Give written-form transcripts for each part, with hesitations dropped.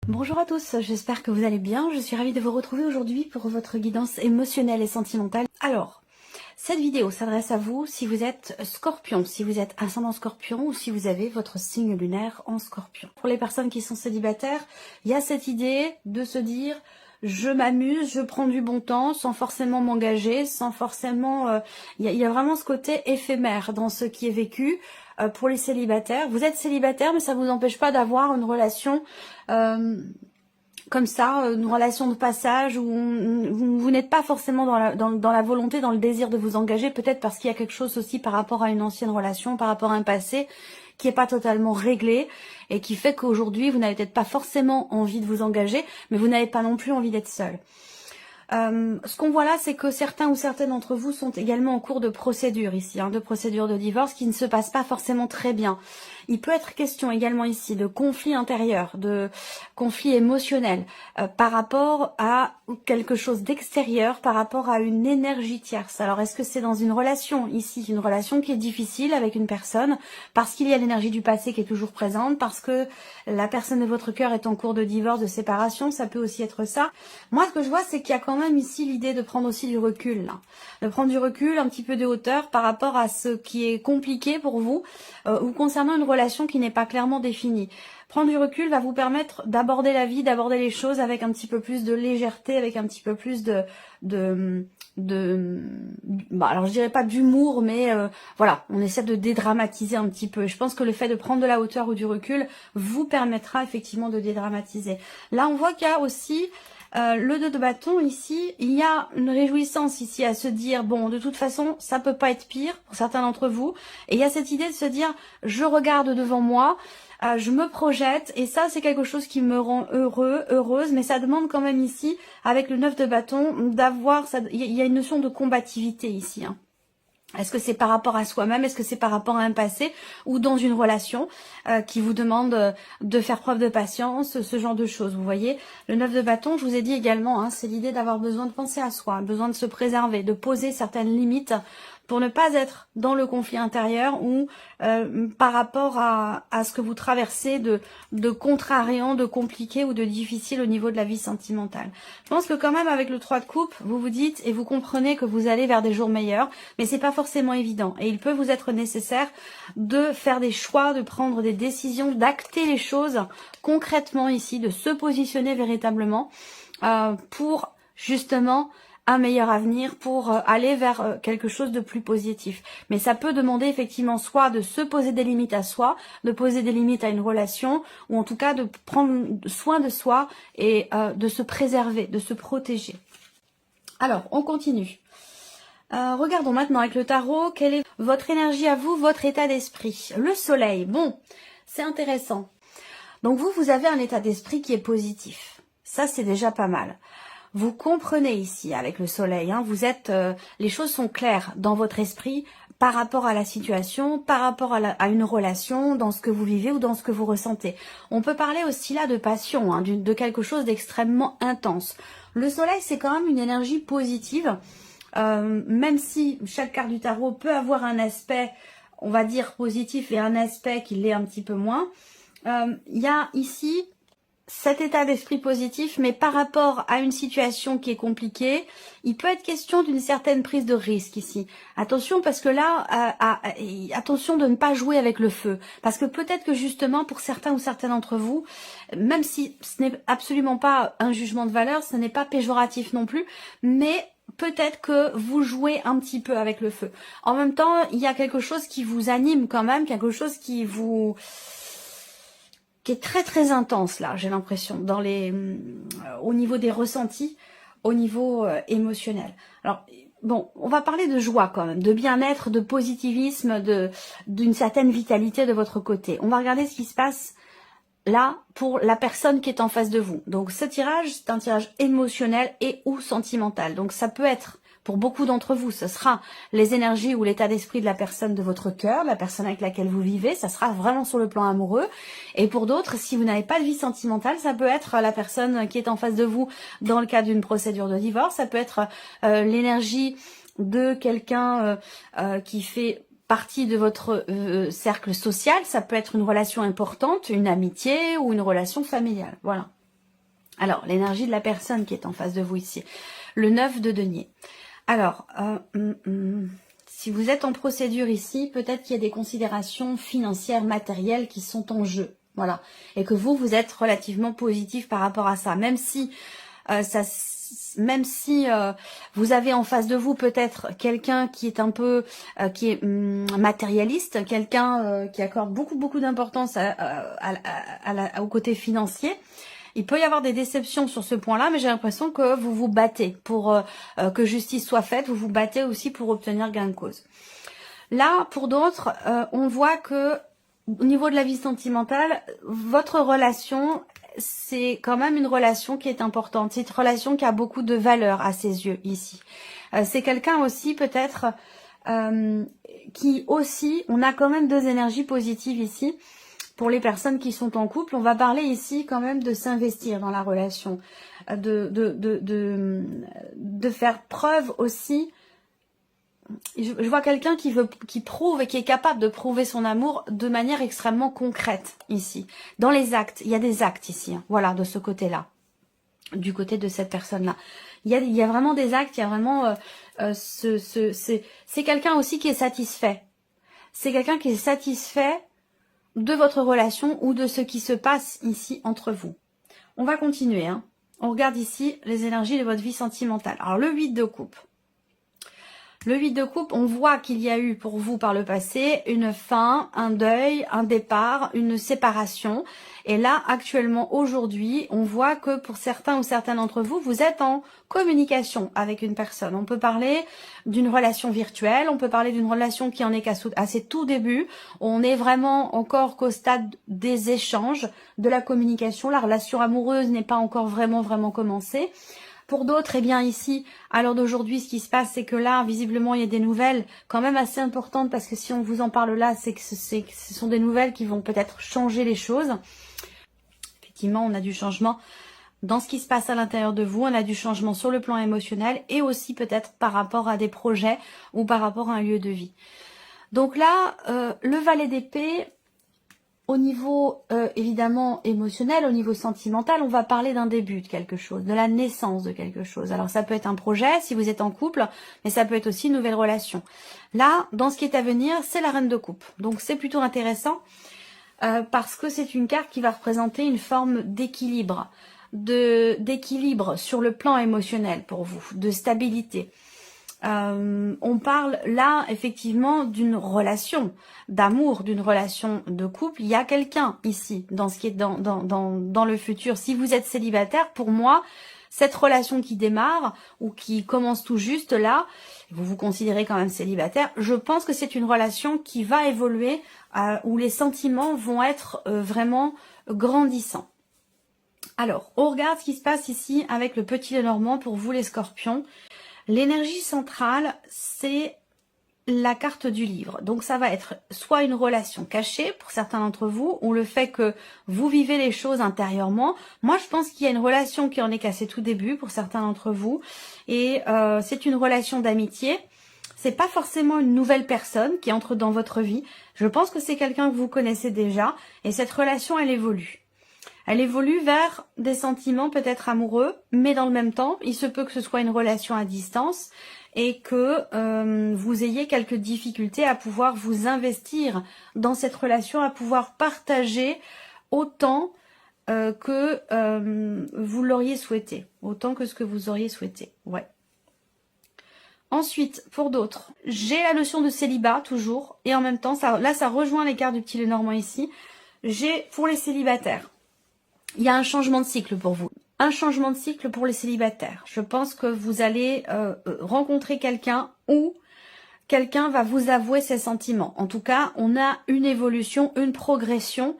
Bonjour à tous, j'espère que vous allez bien. Je suis ravie de vous retrouver aujourd'hui pour votre guidance émotionnelle et sentimentale. Alors, cette vidéo s'adresse à vous si vous êtes scorpion, si vous êtes ascendant scorpion ou si vous avez votre signe lunaire en scorpion. Pour les personnes qui sont célibataires, il y a cette idée de se dire je m'amuse, je prends du bon temps sans forcément m'engager, sans forcément... Il y a vraiment ce côté éphémère dans ce qui est vécu. Pour les célibataires, vous êtes célibataire mais ça vous empêche pas d'avoir une relation comme ça, une relation de passage où vous n'êtes pas forcément dans la volonté, dans le désir de vous engager, peut-être parce qu'il y a quelque chose aussi par rapport à une ancienne relation, par rapport à un passé qui n'est pas totalement réglé et qui fait qu'aujourd'hui vous n'avez peut-être pas forcément envie de vous engager, mais vous n'avez pas non plus envie d'être seul. Ce qu'on voit là, c'est que certains ou certaines d'entre vous sont également en cours de procédure ici, de procédure de divorce qui ne se passe pas forcément très bien. Il peut être question également ici de conflits intérieurs, de conflits émotionnels par rapport à quelque chose d'extérieur, par rapport à une énergie tierce. Alors est-ce que c'est dans une relation ici, une relation qui est difficile avec une personne, parce qu'il y a l'énergie du passé qui est toujours présente, parce que la personne de votre cœur est en cours de divorce, de séparation, ça peut aussi être ça. Moi ce que je vois c'est qu'il y a quand même ici l'idée de prendre aussi du recul, là. De prendre du recul, un petit peu de hauteur par rapport à ce qui est compliqué pour vous ou concernant une relation qui n'est pas clairement définie. Prendre du recul va vous permettre d'aborder la vie, d'aborder les choses avec un petit peu plus de légèreté, avec un petit peu plus alors je dirais pas d'humour, mais voilà, on essaie de dédramatiser un petit peu. Je pense que le fait de prendre de la hauteur ou du recul vous permettra effectivement de dédramatiser. Là, on voit qu'il y a aussi le 2 de bâton ici, il y a une réjouissance ici à se dire, bon, de toute façon, ça peut pas être pire pour certains d'entre vous. Et il y a cette idée de se dire, je regarde devant moi, je me projette, et ça, c'est quelque chose qui me rend heureuse, mais ça demande quand même ici, avec le 9 de bâton, d'avoir, il y a une notion de combativité ici, Est-ce que c'est par rapport à soi-même, est-ce que c'est par rapport à un passé ou dans une relation qui vous demande de faire preuve de patience, ce genre de choses, vous voyez. Le 9 de bâton, je vous ai dit également, c'est l'idée d'avoir besoin de penser à soi, besoin de se préserver, de poser certaines limites pour ne pas être dans le conflit intérieur ou par rapport à ce que vous traversez de contrariant, de compliqué ou de difficile au niveau de la vie sentimentale. Je pense que quand même avec le 3 de coupe, vous vous dites et vous comprenez que vous allez vers des jours meilleurs, mais c'est pas forcément évident et il peut vous être nécessaire de faire des choix, de prendre des décisions, d'acter les choses concrètement ici, de se positionner véritablement pour justement un meilleur avenir, pour aller vers quelque chose de plus positif. Mais ça peut demander effectivement soit de se poser des limites à soi, de poser des limites à une relation, ou en tout cas de prendre soin de soi et de se préserver, de se protéger. Alors, on continue. Regardons maintenant avec le tarot, quelle est votre énergie à vous, votre état d'esprit. Le soleil, bon, c'est intéressant. Donc vous avez un état d'esprit qui est positif. Ça, c'est déjà pas mal. Vous comprenez ici avec le soleil, vous êtes, les choses sont claires dans votre esprit par rapport à la situation, par rapport à une relation, dans ce que vous vivez ou dans ce que vous ressentez. On peut parler aussi là de passion, de quelque chose d'extrêmement intense. Le soleil, c'est quand même une énergie positive, même si chaque carte du tarot peut avoir un aspect, on va dire, positif et un aspect qui l'est un petit peu moins. Il y a ici cet état d'esprit positif, mais par rapport à une situation qui est compliquée, il peut être question d'une certaine prise de risque ici. Attention parce que là, attention de ne pas jouer avec le feu. Parce que peut-être que justement, pour certains ou certaines d'entre vous, même si ce n'est absolument pas un jugement de valeur, ce n'est pas péjoratif non plus, mais peut-être que vous jouez un petit peu avec le feu. En même temps, il y a quelque chose qui vous anime quand même, quelque chose qui est très très intense là, j'ai l'impression, au niveau des ressentis, au niveau émotionnel. Alors bon, on va parler de joie quand même, de bien-être, de positivisme, d'une certaine vitalité de votre côté. On va regarder ce qui se passe là pour la personne qui est en face de vous. Donc ce tirage, c'est un tirage émotionnel et ou sentimental. Donc ça peut être, pour beaucoup d'entre vous, ce sera les énergies ou l'état d'esprit de la personne de votre cœur, la personne avec laquelle vous vivez, ça sera vraiment sur le plan amoureux. Et pour d'autres, si vous n'avez pas de vie sentimentale, ça peut être la personne qui est en face de vous dans le cadre d'une procédure de divorce, ça peut être l'énergie de quelqu'un qui fait partie de votre cercle social, ça peut être une relation importante, une amitié ou une relation familiale, voilà. Alors, l'énergie de la personne qui est en face de vous ici. Le 9 de denier. Alors, si vous êtes en procédure ici, peut-être qu'il y a des considérations financières, matérielles qui sont en jeu. Voilà. Et que vous êtes relativement positif par rapport à ça. Même si vous avez en face de vous peut-être quelqu'un qui est un peu matérialiste, quelqu'un qui accorde beaucoup d'importance au côté financier. Il peut y avoir des déceptions sur ce point-là, mais j'ai l'impression que vous vous battez pour que justice soit faite. Vous vous battez aussi pour obtenir gain de cause. Là, pour d'autres, on voit que au niveau de la vie sentimentale, votre relation, c'est quand même une relation qui est importante. C'est une relation qui a beaucoup de valeur à ses yeux ici. C'est quelqu'un aussi peut-être qui aussi, on a quand même deux énergies positives ici. Pour les personnes qui sont en couple, on va parler ici quand même de s'investir dans la relation, de faire preuve aussi. Je vois quelqu'un qui prouve et qui est capable de prouver son amour de manière extrêmement concrète ici. Dans les actes, il y a des actes ici, hein, voilà, de ce côté-là, du côté de cette personne-là. Il y a vraiment des actes, il y a vraiment c'est quelqu'un aussi qui est satisfait. C'est quelqu'un qui est satisfait de votre relation ou de ce qui se passe ici entre vous. On va continuer. Hein. On regarde ici les énergies de votre vie sentimentale. Alors le 8 de coupe. Le 8 de coupe, on voit qu'il y a eu pour vous par le passé une fin, un deuil, un départ, une séparation. Et là, actuellement, aujourd'hui, on voit que pour certains ou certaines d'entre vous, vous êtes en communication avec une personne. On peut parler d'une relation virtuelle, on peut parler d'une relation qui en est à ses tout débuts. On est vraiment encore qu'au stade des échanges, de la communication. La relation amoureuse n'est pas encore vraiment commencée. Pour d'autres, eh bien ici, à l'heure d'aujourd'hui, ce qui se passe, c'est que là, visiblement, il y a des nouvelles quand même assez importantes, parce que si on vous en parle là, c'est que ce sont des nouvelles qui vont peut-être changer les choses. Effectivement, on a du changement dans ce qui se passe à l'intérieur de vous, on a du changement sur le plan émotionnel et aussi peut-être par rapport à des projets ou par rapport à un lieu de vie. Donc là, le valet d'épée, au niveau évidemment émotionnel, au niveau sentimental, on va parler d'un début de quelque chose, de la naissance de quelque chose. Alors ça peut être un projet si vous êtes en couple, mais ça peut être aussi une nouvelle relation. Là, dans ce qui est à venir, c'est la reine de coupe. Donc c'est plutôt intéressant parce que c'est une carte qui va représenter une forme d'équilibre, d'équilibre sur le plan émotionnel pour vous, de stabilité. On parle là effectivement d'une relation d'amour, d'une relation de couple. Il y a quelqu'un ici dans ce qui est dans le futur. Si vous êtes célibataire, pour moi, cette relation qui démarre ou qui commence tout juste là, vous vous considérez quand même célibataire, je pense que c'est une relation qui va évoluer, où les sentiments vont être vraiment grandissants. Alors, on regarde ce qui se passe ici avec le petit Lenormand pour vous les scorpions. L'énergie centrale, c'est la carte du livre. Donc ça va être soit une relation cachée pour certains d'entre vous, ou le fait que vous vivez les choses intérieurement. Moi, je pense qu'il y a une relation qui en est qu'à ses tout débuts pour certains d'entre vous. Et c'est une relation d'amitié. C'est pas forcément une nouvelle personne qui entre dans votre vie. Je pense que c'est quelqu'un que vous connaissez déjà. Et cette relation, elle évolue. Elle évolue vers des sentiments peut-être amoureux, mais dans le même temps, il se peut que ce soit une relation à distance et que vous ayez quelques difficultés à pouvoir vous investir dans cette relation, à pouvoir partager autant que vous l'auriez souhaité, autant que ce que vous auriez souhaité. Ouais. Ensuite, pour d'autres, j'ai la notion de célibat toujours, et en même temps, ça rejoint les cartes du petit Lenormand ici. J'ai pour les célibataires. Il y a un changement de cycle pour vous. Un changement de cycle pour les célibataires. Je pense que vous allez rencontrer quelqu'un ou quelqu'un va vous avouer ses sentiments. En tout cas, on a une évolution, une progression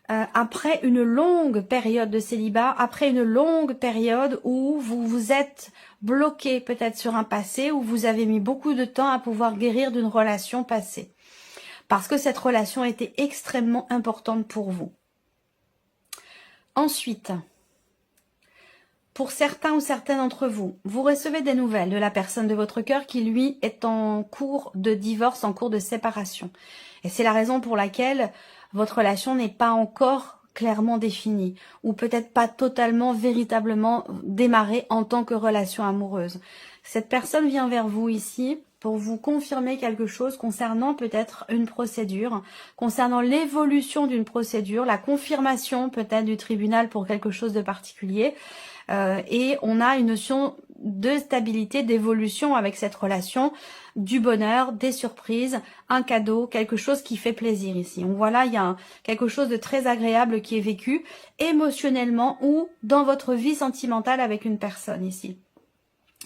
après une longue période de célibat, après une longue période où vous vous êtes bloqué peut-être sur un passé, où vous avez mis beaucoup de temps à pouvoir guérir d'une relation passée. Parce que cette relation était extrêmement importante pour vous. Ensuite, pour certains ou certaines d'entre vous, vous recevez des nouvelles de la personne de votre cœur qui, lui, est en cours de divorce, en cours de séparation. Et c'est la raison pour laquelle votre relation n'est pas encore clairement définie, ou peut-être pas totalement, véritablement démarrée en tant que relation amoureuse. Cette personne vient vers vous ici pour vous confirmer quelque chose concernant peut-être une procédure, concernant l'évolution d'une procédure, la confirmation peut-être du tribunal pour quelque chose de particulier. Et on a une notion de stabilité, d'évolution avec cette relation, du bonheur, des surprises, un cadeau, quelque chose qui fait plaisir ici. On voit là, il y a quelque chose de très agréable qui est vécu émotionnellement ou dans votre vie sentimentale avec une personne ici.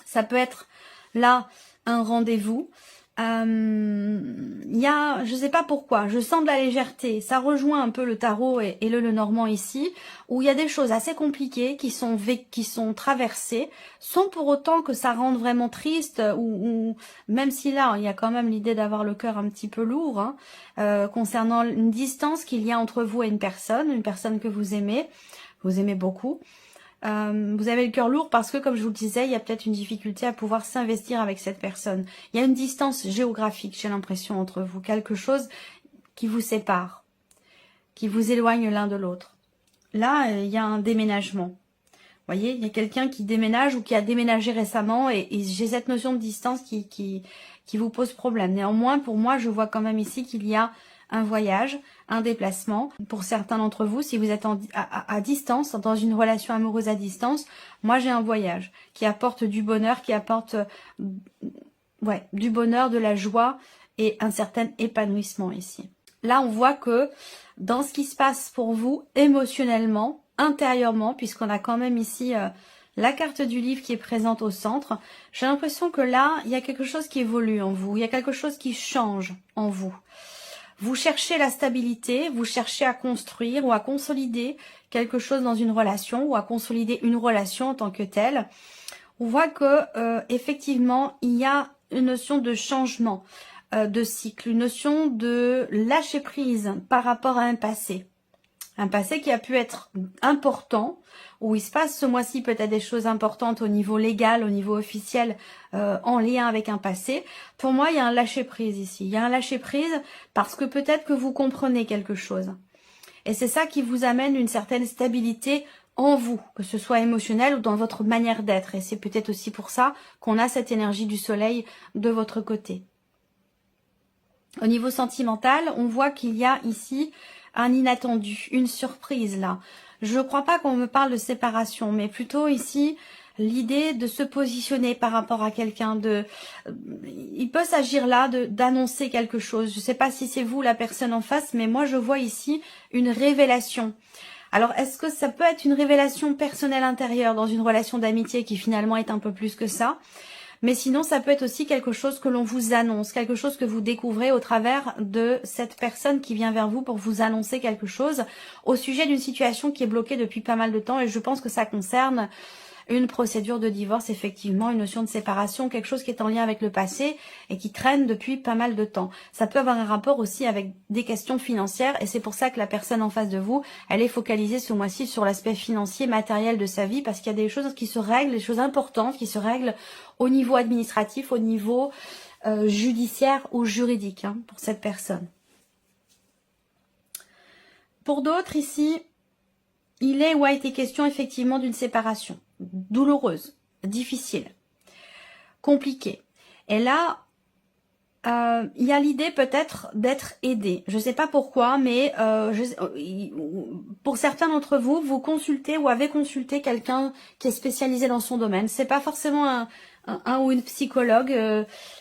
Ça peut être là un rendez-vous. Il y a, je sais pas pourquoi, je sens de la légèreté. Ça rejoint un peu le tarot et le Lenormand ici, où il y a des choses assez compliquées qui sont traversées, sans pour autant que ça rende vraiment triste, ou même si là, il y a quand même l'idée d'avoir le cœur un petit peu lourd, hein, concernant une distance qu'il y a entre vous et une personne que vous aimez beaucoup. Vous avez le cœur lourd parce que, comme je vous le disais, il y a peut-être une difficulté à pouvoir s'investir avec cette personne. Il y a une distance géographique, j'ai l'impression, entre vous. Quelque chose qui vous sépare, qui vous éloigne l'un de l'autre. Là, il y a un déménagement. Vous voyez, il y a quelqu'un qui déménage ou qui a déménagé récemment et j'ai cette notion de distance qui vous pose problème. Néanmoins, pour moi, je vois quand même ici qu'il y a un voyage, un déplacement. Pour certains d'entre vous, si vous êtes à distance, dans une relation amoureuse à distance, moi j'ai un voyage qui apporte du bonheur, qui apporte du bonheur, de la joie et un certain épanouissement ici. Là, on voit que dans ce qui se passe pour vous émotionnellement, intérieurement, puisqu'on a quand même ici la carte du livre qui est présente au centre, j'ai l'impression que là, il y a quelque chose qui évolue en vous, il y a quelque chose qui change en vous. Vous cherchez la stabilité, vous cherchez à construire ou à consolider quelque chose dans une relation ou à consolider une relation en tant que telle. On voit que effectivement, il y a une notion de changement de cycle, une notion de lâcher prise par rapport à un passé. Un passé qui a pu être important, où il se passe ce mois-ci peut-être des choses importantes au niveau légal, au niveau officiel, en lien avec un passé. Pour moi, il y a un lâcher-prise ici. Il y a un lâcher-prise parce que peut-être que vous comprenez quelque chose. Et c'est ça qui vous amène une certaine stabilité en vous, que ce soit émotionnel ou dans votre manière d'être. Et c'est peut-être aussi pour ça qu'on a cette énergie du soleil de votre côté. Au niveau sentimental, on voit qu'il y a ici un inattendu, une surprise là. Je ne crois pas qu'on me parle de séparation, mais plutôt ici l'idée de se positionner par rapport à quelqu'un. Il peut s'agir là d'annoncer quelque chose. Je ne sais pas si c'est vous la personne en face, mais moi je vois ici une révélation. Alors est-ce que ça peut être une révélation personnelle intérieure dans une relation d'amitié qui finalement est un peu plus que ça ? Mais sinon, ça peut être aussi quelque chose que l'on vous annonce, quelque chose que vous découvrez au travers de cette personne qui vient vers vous pour vous annoncer quelque chose au sujet d'une situation qui est bloquée depuis pas mal de temps. Et je pense que ça concerne une procédure de divorce, effectivement, une notion de séparation, quelque chose qui est en lien avec le passé et qui traîne depuis pas mal de temps. Ça peut avoir un rapport aussi avec des questions financières et c'est pour ça que la personne en face de vous, elle est focalisée ce mois-ci sur l'aspect financier, matériel de sa vie parce qu'il y a des choses qui se règlent, des choses importantes qui se règlent au niveau administratif, au niveau judiciaire ou juridique pour cette personne. Pour d'autres ici, il est ou a été question effectivement d'une séparation douloureuse, difficile, compliquée. Et là, il y a l'idée peut-être d'être aidé. Je ne sais pas pourquoi, mais pour certains d'entre vous, vous consultez ou avez consulté quelqu'un qui est spécialisé dans son domaine. C'est pas forcément un ou une psychologue.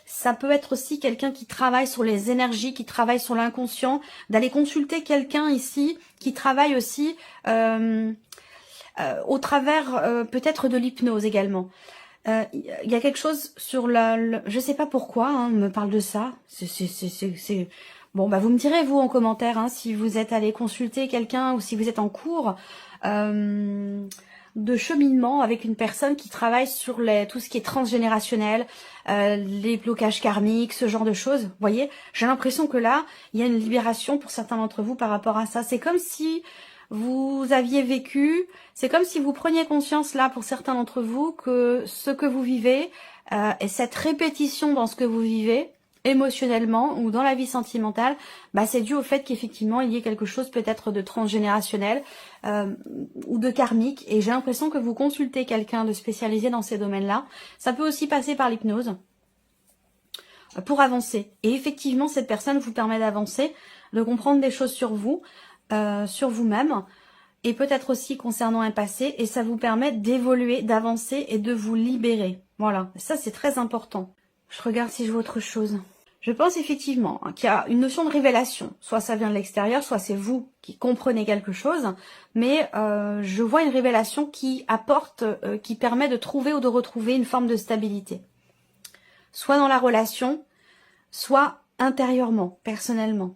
Ça peut être aussi quelqu'un qui travaille sur les énergies, qui travaille sur l'inconscient. D'aller consulter quelqu'un ici qui travaille aussi au travers peut-être de l'hypnose également. Il y a quelque chose sur je sais pas pourquoi on me parle de ça. C'est bon, bah vous me direz vous en commentaire si vous êtes allé consulter quelqu'un ou si vous êtes en cours de cheminement avec une personne qui travaille sur tout ce qui est transgénérationnel, les blocages karmiques, ce genre de choses. Vous voyez, j'ai l'impression que là, il y a une libération pour certains d'entre vous par rapport à ça. C'est comme si vous aviez vécu, c'est comme si vous preniez conscience là pour certains d'entre vous que ce que vous vivez et cette répétition dans ce que vous vivez, émotionnellement ou dans la vie sentimentale, bah c'est dû au fait qu'effectivement il y ait quelque chose peut-être de transgénérationnel ou de karmique, et j'ai l'impression que vous consultez quelqu'un de spécialisé dans ces domaines-là. Ça peut aussi passer par l'hypnose pour avancer, et effectivement cette personne vous permet d'avancer, de comprendre des choses sur vous, sur vous-même, et peut-être aussi concernant un passé, et ça vous permet d'évoluer, d'avancer et de vous libérer. Voilà, ça c'est très important. Je regarde si je vois autre chose. Je pense effectivement qu'il y a une notion de révélation. Soit ça vient de l'extérieur, soit c'est vous qui comprenez quelque chose. Mais je vois une révélation qui apporte, qui permet de trouver ou de retrouver une forme de stabilité. Soit dans la relation, soit intérieurement, personnellement.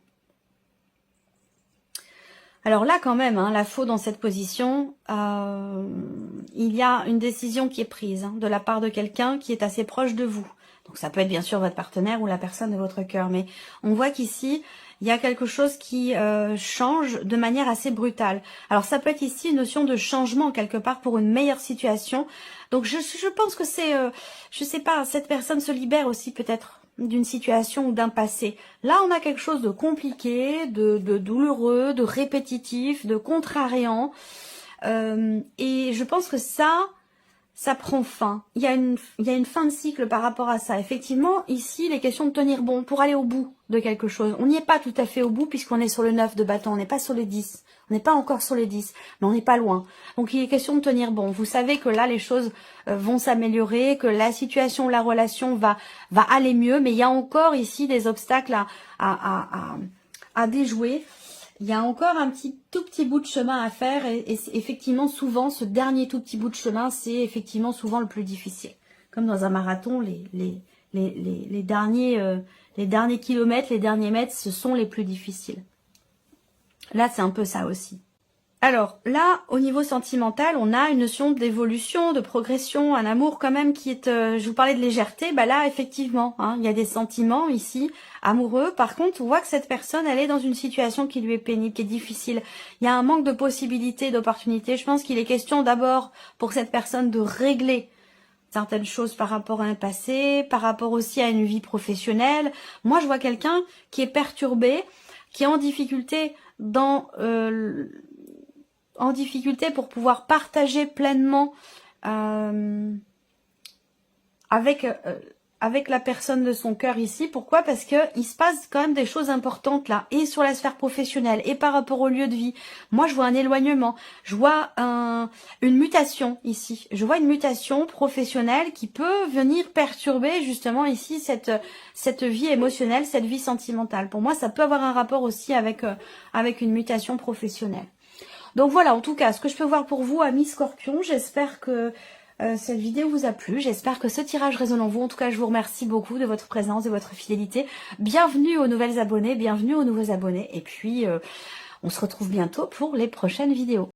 Alors là quand même, la faux dans cette position, il y a une décision qui est prise de la part de quelqu'un qui est assez proche de vous. Donc ça peut être bien sûr votre partenaire ou la personne de votre cœur, mais on voit qu'ici, il y a quelque chose qui change de manière assez brutale. Alors ça peut être ici une notion de changement quelque part pour une meilleure situation. Donc je pense que c'est, je sais pas, cette personne se libère aussi peut-être d'une situation ou d'un passé. Là on a quelque chose de compliqué, de douloureux, de répétitif, de contrariant. Et je pense que ça prend fin. Il y a une fin de cycle par rapport à ça. Effectivement, ici, il est question de tenir bon pour aller au bout de quelque chose. On n'y est pas tout à fait au bout puisqu'on est sur le 9 de bâton. On n'est pas sur les 10. On n'est pas encore sur les 10, mais on n'est pas loin. Donc, il est question de tenir bon. Vous savez que là, les choses vont s'améliorer, que la situation, la relation va aller mieux, mais il y a encore ici des obstacles à déjouer. Il y a encore un tout petit bout de chemin à faire, et effectivement souvent ce dernier tout petit bout de chemin, c'est effectivement souvent le plus difficile. Comme dans un marathon, les derniers kilomètres, les derniers mètres, ce sont les plus difficiles. Là, c'est un peu ça aussi. Alors là, au niveau sentimental, on a une notion d'évolution, de progression, un amour quand même qui est... je vous parlais de légèreté, bah là, effectivement, il y a des sentiments ici, amoureux. Par contre, on voit que cette personne, elle est dans une situation qui lui est pénible, qui est difficile. Il y a un manque de possibilités, d'opportunités. Je pense qu'il est question d'abord pour cette personne de régler certaines choses par rapport à un passé, par rapport aussi à une vie professionnelle. Moi, je vois quelqu'un qui est perturbé, qui est en difficulté en difficulté pour pouvoir partager pleinement avec la personne de son cœur ici. Pourquoi? Parce que il se passe quand même des choses importantes là, et sur la sphère professionnelle, et par rapport au lieu de vie. Moi, je vois un éloignement, je vois une mutation ici. Je vois une mutation professionnelle qui peut venir perturber justement ici cette vie émotionnelle, cette vie sentimentale. Pour moi, ça peut avoir un rapport aussi avec une mutation professionnelle. Donc voilà, en tout cas, ce que je peux voir pour vous, amis Scorpion, j'espère que cette vidéo vous a plu, j'espère que ce tirage résonne en vous. En tout cas, je vous remercie beaucoup de votre présence, de votre fidélité. Bienvenue aux nouvelles abonnés, bienvenue aux nouveaux abonnés. Et puis, on se retrouve bientôt pour les prochaines vidéos.